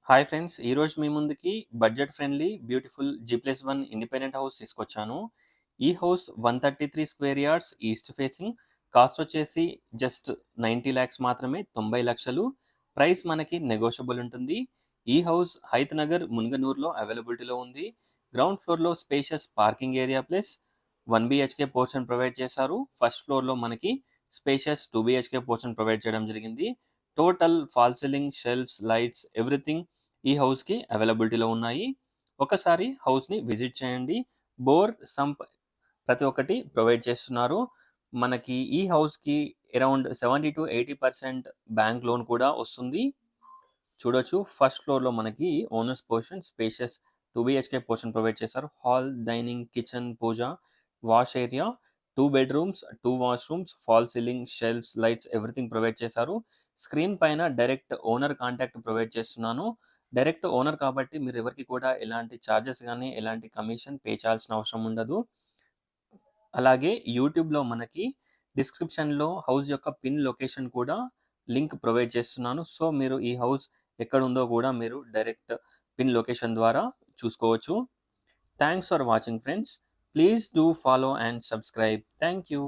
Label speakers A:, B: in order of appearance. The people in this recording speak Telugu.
A: Hi friends! ఈరోజు మీ ముందుకి బడ్జెట్ ఫ్రెండ్లీ, బ్యూటిఫుల్ జీ+1 ఇండిపెండెంట్ హౌస్ తీసుకొచ్చాను. ఈ house 133 square yards east facing. Cost వచ్చేసి జస్ట్ 90 లాక్స్ మాత్రమే, 90 లక్షలు. ప్రైస్ మనకి నెగోషియబుల్ ఉంటుంది. ఈ హౌస్ హైత్ నగర్, మున్గనూర్లో అవైలబిలిటీలో ఉంది. గ్రౌండ్ ఫ్లోర్లో spacious parking area plus 1 BHK portion provide చేశారు. ఫస్ట్ ఫ్లోర్లో మనకి స్పేషియస్ 2 BHK పోర్షన్ ప్రొవైడ్ చేయడం జరిగింది. Total fall ceiling, shelves, lights, everything ఈ హౌస్‌కి అవైలబిలిటీలో ఉన్నాయి. ఒకసారి హౌస్‌ని విజిట్ చేయండి. బోర్, సంప్ ప్రతి ఒక్కటి ప్రొవైడ్ చేస్తున్నారు. మనకి ఈ హౌస్‌కి అరౌండ్ 70-80% బ్యాంక్ లోన్ కూడా వస్తుంది. చూడొచ్చు, ఫస్ట్ ఫ్లోర్‌లో మనకి owners portion spacious 2 BHK portion provide చేశారు. హాల్, డైనింగ్, కిచెన్, పూజ, wash area, 2 bedrooms, 2 washrooms, fall ceiling, shelves, lights everything provide చేశారు. స్క్రీన్ పైన డైరెక్ట్ ఓనర్ కాంటాక్ట్ ప్రొవైడ్ చేస్తున్నాను. డైరెక్ట్ ఓనర్ కాబట్టి మీరు ఎవరికీ కూడా ఎలాంటి చార్జెస్ గానీ, ఎలాంటి కమిషన్ పే చేయాల్సిన అవసరం ఉండదు. అలాగే యూట్యూబ్‌లో మనకి డిస్క్రిప్షన్‌లో హౌస్ యొక్క పిన్ లొకేషన్ కూడా లింక్ ప్రొవైడ్ చేస్తున్నాను. సో, మీరు ఈ హౌస్ ఎక్కడుందో కూడా మీరు డైరెక్ట్ పిన్ లొకేషన్ ద్వారా చూసుకోవచ్చు. Thanks for watching friends. Please do follow and subscribe. Thank you.